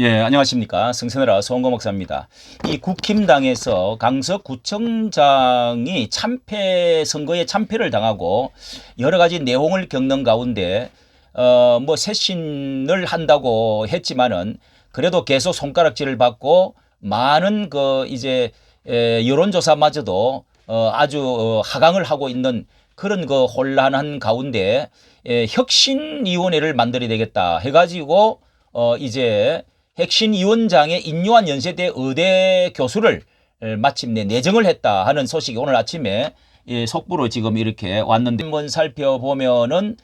예, 안녕하십니까. 성선회라 송은거 목사입니다. 이 국힘당에서 강석 구청장이 선거에 참패를 당하고 여러 가지 내홍을 겪는 가운데, 뭐 쇄신을 한다고 했지만은 그래도 계속 손가락질을 받고 많은 여론조사마저도 아주 하강을 하고 있는 그런 혼란한 가운데, 혁신위원회를 만들어야 되겠다 해가지고, 이제 핵심위원장의 인요한 연세대 의대 교수를 마침내 내정을 했다 하는 소식이 오늘 아침에 속보로 지금 이렇게 왔는데, 한번 살펴보면은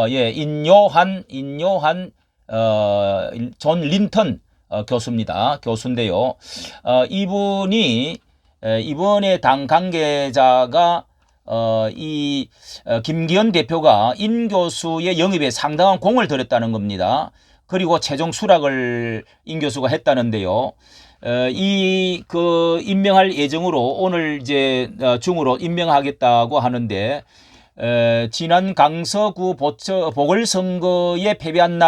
인요한 존 린턴 교수입니다. 교수인데요. 이분이 이번에 당 관계자가 김기현 대표가 인 교수의 영입에 상당한 공을 들였다는 겁니다. 그리고 최종 수락을 임 교수가 했다는데요. 임명할 예정으로 오늘 중으로 임명하겠다고 하는데, 지난 강서구 보궐선거에 패배한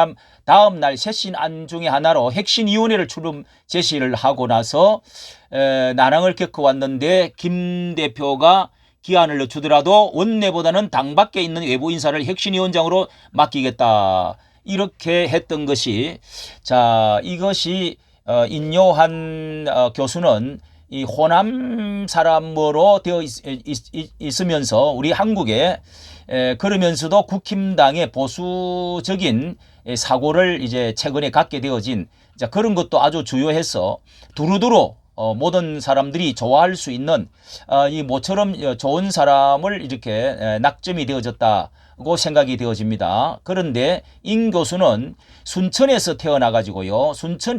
다음 날 쇄신 안 중에 하나로 혁신위원회를 출범 제시를 하고 나서 난항을 겪어왔는데, 김 대표가 기한을 늦추더라도 원내보다는 당 밖에 있는 외부 인사를 혁신위원장으로 맡기겠다, 이렇게 했던 것이, 이것이 인요한 교수는 이 호남 사람으로 되어 있으면서 우리 한국에 그러면서도 국힘당의 보수적인 사고를 이제 최근에 갖게 되어진, 그런 것도 아주 주요해서 두루두루 모든 사람들이 좋아할 수 있는 이 모처럼 좋은 사람을 이렇게 낙점이 되어졌다고 생각이 되어집니다. 그런데 임 교수는 순천에서 태어나 가지고요,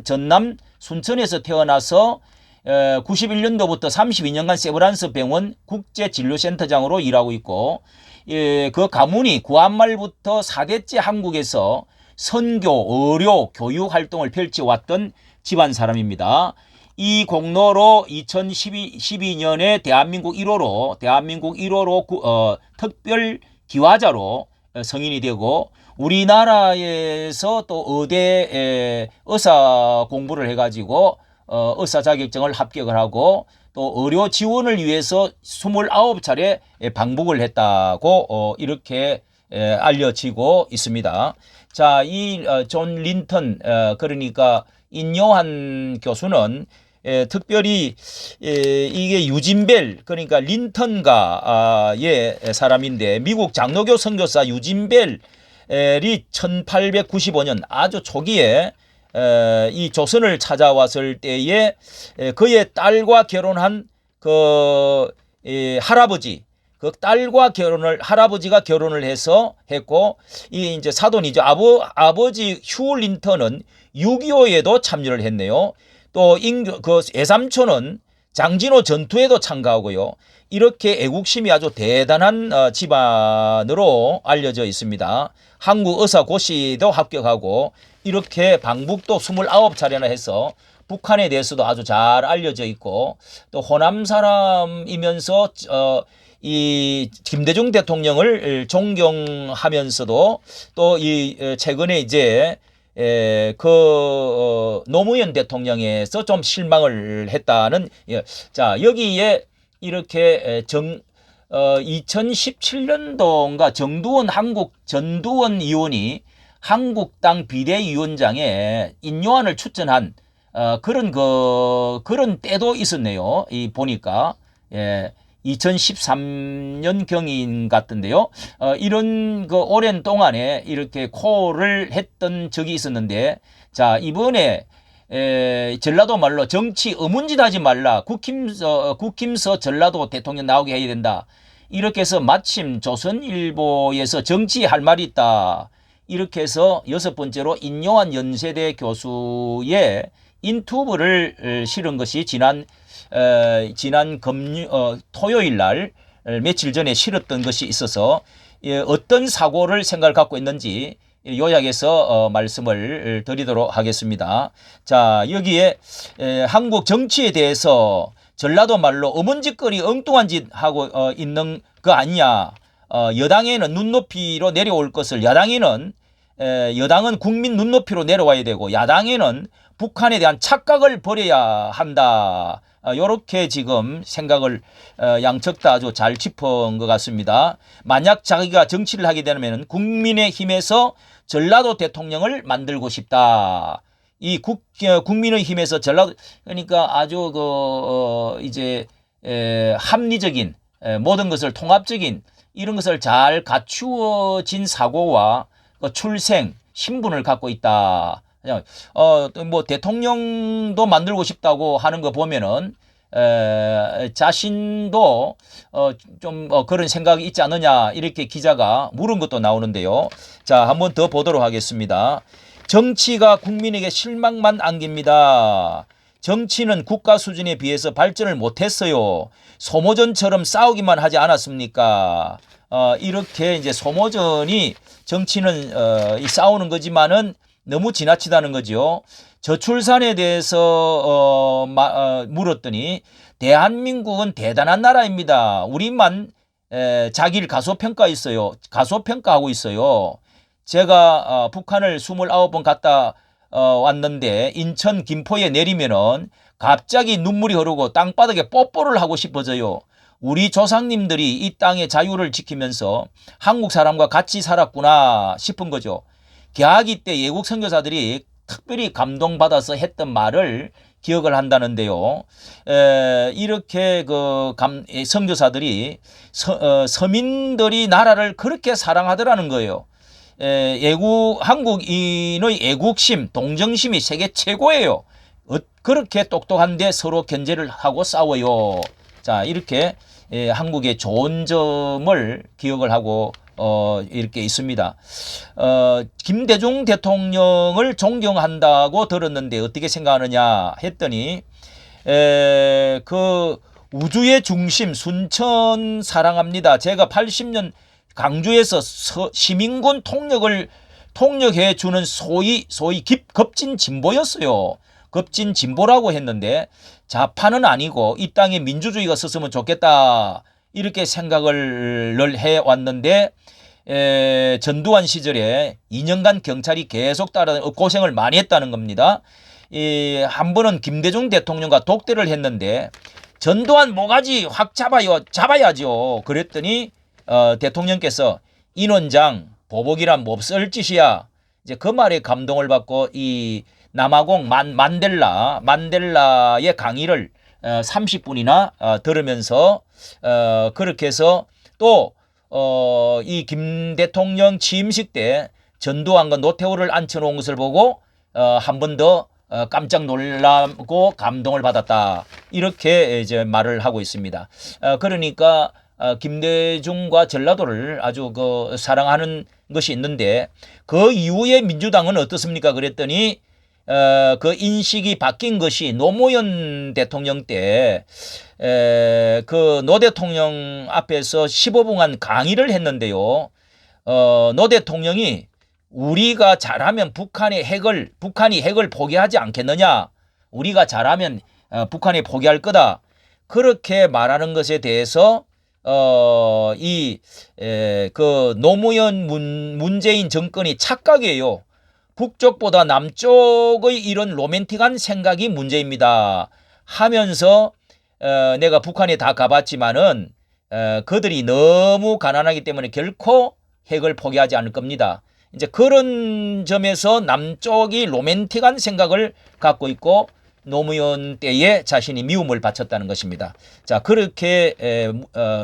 전남 순천에서 태어나서 91년도부터 32년간 세브란스 병원 국제진료센터장으로 일하고 있고, 그 가문이 구한말부터 4대째 한국에서 선교, 의료, 교육 활동을 펼쳐왔던 집안 사람입니다. 이 공로로 2012년에 대한민국 1호로 특별 기화자로 성인이 되고, 우리나라에서 또 의대 의사 공부를 해가지고 의사 자격증을 합격을 하고, 또 의료 지원을 위해서 29차례 방북을 했다고 이렇게 알려지고 있습니다. 이 존 린턴, 그러니까 인요한 교수는 특별히 이게 유진벨, 그러니까 린턴가의 사람인데, 미국 장로교 선교사 유진벨이 1895년 아주 초기에 이 조선을 찾아왔을 때에 그의 딸과 결혼한 할아버지, 그 딸과 할아버지가 결혼을 했고, 이 이제 사돈이죠. 아버지 휴 린턴은 6.25에도 참여를 했네요. 또 애삼촌은 장진호 전투에도 참가하고요. 이렇게 애국심이 아주 대단한 집안으로 알려져 있습니다. 한국의사고시도 합격하고, 이렇게 방북도 29차례나 해서 북한에 대해서도 아주 잘 알려져 있고, 또 호남 사람이면서 이 김대중 대통령을 존경하면서도 또 최근에 노무현 대통령에서 좀 실망을 했다는. 여기에 이렇게 2017년도인가 전두원 의원이 한국당 비대위원장에 인요한을 추천한 그런 때도 있었네요. 보니까 2013년 경인 같은데요. 이런 오랜 동안에 이렇게 콜을 했던 적이 있었는데, 이번에 전라도 말로 정치 어문짓 하지 말라, 국힘서 전라도 대통령 나오게 해야 된다, 이렇게 해서 마침 조선일보에서 정치할 말이 있다, 이렇게 해서 6번째로 인요한 연세대 교수의 인투브를 실은 것이 지난 토요일 날, 며칠 전에 실었던 것이 있어서 어떤 사고를 생각을 갖고 있는지 요약해서 말씀을 드리도록 하겠습니다. 여기에 한국 정치에 대해서 전라도 말로 어문짓거리 엉뚱한 짓 하고 있는 거 아니냐, 여당에는 눈높이로 내려올 것을 야당에는 여당은 국민 눈높이로 내려와야 되고 야당에는 북한에 대한 착각을 버려야 한다. 요렇게 지금 생각을 양측 다 아주 잘 짚은 것 같습니다. 만약 자기가 정치를 하게 되면 국민의힘에서 전라도 대통령을 만들고 싶다. 이 국민의힘에서 전라도 그러니까 아주 이제 합리적인 모든 것을 통합적인 이런 것을 잘 갖추어진 사고와 출생 신분을 갖고 있다. 뭐 대통령도 만들고 싶다고 하는 거 보면은 자신도 좀 그런 생각이 있지 않느냐 이렇게 기자가 물은 것도 나오는데요. 자, 한번 더 보도록 하겠습니다. 정치가 국민에게 실망만 안깁니다. 정치는 국가 수준에 비해서 발전을 못했어요. 소모전처럼 싸우기만 하지 않았습니까? 이렇게 이제 소모전이 정치는 싸우는 거지만은 너무 지나치다는 거죠. 저출산에 대해서 물었더니 대한민국은 대단한 나라입니다. 우리만 자기를 가소평가하고 있어요. 제가 북한을 29번 갔다 왔는데 인천 김포에 내리면은 갑자기 눈물이 흐르고 땅바닥에 뽀뽀를 하고 싶어져요. 우리 조상님들이 이 땅의 자유를 지키면서 한국 사람과 같이 살았구나 싶은 거죠. 개학기 때 외국 선교사들이 특별히 감동받아서 했던 말을 기억을 한다는데요. 이렇게 선교사들이 서민들이 나라를 그렇게 사랑하더라는 거예요. 한국인의 애국심, 동정심이 세계 최고예요. 그렇게 똑똑한데 서로 견제를 하고 싸워요. 자, 이렇게 한국의 좋은 점을 기억을 하고 이렇게 있습니다. 김대중 대통령을 존경한다고 들었는데 어떻게 생각하느냐 했더니 그 우주의 중심 순천 사랑합니다. 제가 80년 강주에서 시민군 통역해 주는 소위 급진 진보였어요. 급진 진보라고 했는데 좌파는 아니고 이 땅에 민주주의가 섰으면 좋겠다 이렇게 생각을 해왔는데 전두환 시절에 2년간 경찰이 계속 따라 고생을 많이 했다는 겁니다. 한 번은 김대중 대통령과 독대를 했는데 전두환 모가지 확 잡아야죠. 그랬더니 대통령께서 인원장 보복이란 몹쓸 짓이야. 이제 그 말에 감동을 받고 이 남아공 만델라의 강의를 30분이나 들으면서 그렇게 해서 또 이 김 대통령 취임식 때 전두환과 노태우를 앉혀놓은 것을 보고 한 번 더 깜짝 놀라고 감동을 받았다. 이렇게 이제 말을 하고 있습니다. 그러니까 김대중과 전라도를 아주 사랑하는 것이 있는데 그 이후에 민주당은 어떻습니까? 그랬더니 그 인식이 바뀐 것이 노무현 대통령 때 그 노 대통령 앞에서 15분간 강의를 했는데요. 노 대통령이 우리가 잘하면 북한이 핵을 포기하지 않겠느냐? 우리가 잘하면 북한이 포기할 거다. 그렇게 말하는 것에 대해서 노무현 문재인 정권이 착각이에요. 북쪽보다 남쪽의 이런 로맨틱한 생각이 문제입니다. 하면서 내가 북한에 다 가봤지만은 그들이 너무 가난하기 때문에 결코 핵을 포기하지 않을 겁니다. 이제 그런 점에서 남쪽이 로맨틱한 생각을 갖고 있고 노무현 때에 자신이 미움을 바쳤다는 것입니다. 자, 그렇게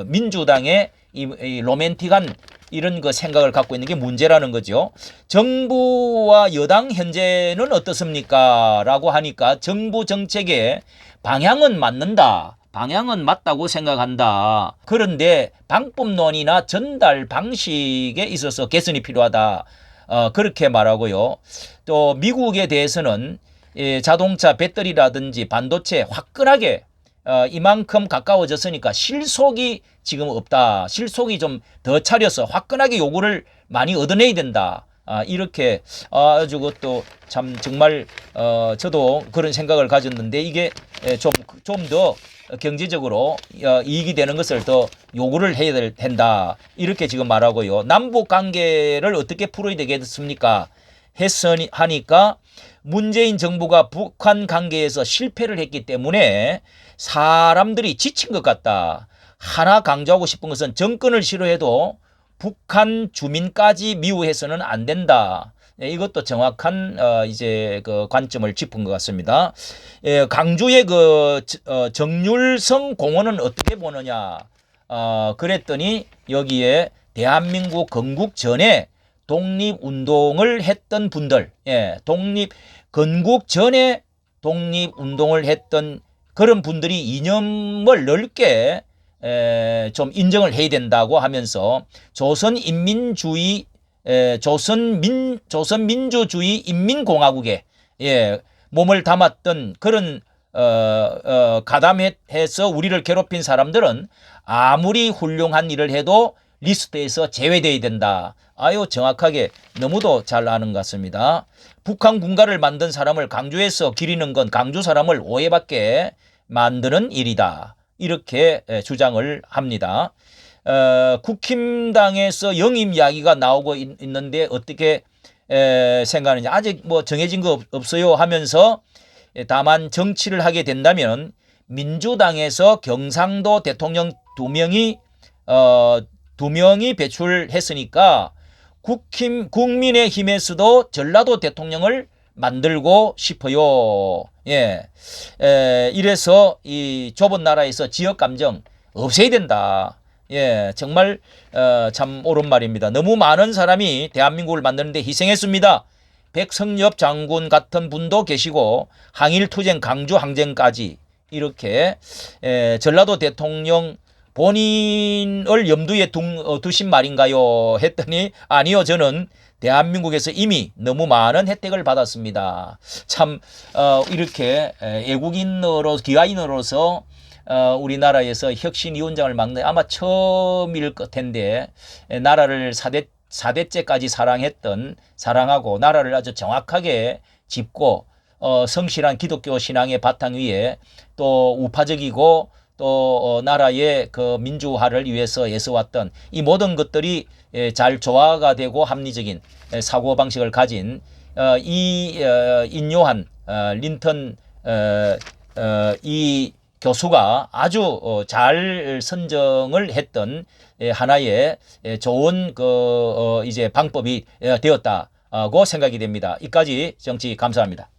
민주당의 이 로맨틱한 이런 생각을 갖고 있는 게 문제라는 거죠. 정부와 여당 현재는 어떻습니까? 라고 하니까 정부 정책의 방향은 맞는다. 방향은 맞다고 생각한다. 그런데 방법론이나 전달 방식에 있어서 개선이 필요하다. 그렇게 말하고요. 또 미국에 대해서는 자동차 배터리라든지 반도체 화끈하게 이만큼 가까워졌으니까 실속이 지금 없다. 실속이 좀 더 차려서 화끈하게 요구를 많이 얻어내야 된다. 이렇게 아주 그것도 참 정말 저도 그런 생각을 가졌는데 이게 좀 더 경제적으로 이익이 되는 것을 더 요구를 해야 된다. 이렇게 지금 말하고요. 남북 관계를 어떻게 풀어야 되겠습니까? 하니까 문재인 정부가 북한 관계에서 실패를 했기 때문에 사람들이 지친 것 같다. 하나 강조하고 싶은 것은 정권을 싫어해도 북한 주민까지 미워해서는 안 된다. 이것도 정확한 이제 그 관점을 짚은 것 같습니다. 강주의 그 정률성 공원은 어떻게 보느냐? 그랬더니 여기에 대한민국 건국 전에 독립운동을 했던 분들, 건국 전에 독립운동을 했던 그런 분들이 이념을 넓게 좀 인정을 해야 된다고 하면서 조선민주주의 인민공화국에 몸을 담았던 그런 가담해서 우리를 괴롭힌 사람들은 아무리 훌륭한 일을 해도 리스트에서 제외돼야 된다. 아유 정확하게 너무도 잘 아는 것 같습니다. 북한 군가를 만든 사람을 강주에서 기리는 건 강주 사람을 오해받게 만드는 일이다. 이렇게 주장을 합니다. 국힘당에서 영임 이야기가 나오고 있는데 어떻게 생각하느냐. 아직 뭐 정해진 거 없어요 하면서 다만 정치를 하게 된다면 민주당에서 경상도 대통령 두 명이 배출했으니까 국민의힘에서도 전라도 대통령을 만들고 싶어요. 이래서 이 좁은 나라에서 지역 감정 없애야 된다. 정말 참 옳은 말입니다. 너무 많은 사람이 대한민국을 만드는데 희생했습니다. 백성엽 장군 같은 분도 계시고 항일투쟁 강주 항쟁까지 이렇게 전라도 대통령 본인을 염두에 두신 말인가요? 했더니 아니요. 저는 대한민국에서 이미 너무 많은 혜택을 받았습니다. 참 이렇게 애국인으로 기아인으로서 우리나라에서 혁신위원장을 맡는 아마 처음일 것 텐데 나라를 4대째까지 사랑하고 나라를 아주 정확하게 짚고 성실한 기독교 신앙의 바탕 위에 또 우파적이고 또 나라의 그 민주화를 위해서 애써왔던 이 모든 것들이 잘 조화가 되고 합리적인 사고방식을 가진 이 인요한 린턴 이 교수가 아주 잘 선정을 했던 하나의 좋은 그 이제 방법이 되었다고 생각이 됩니다. 이까지 정치 감사합니다.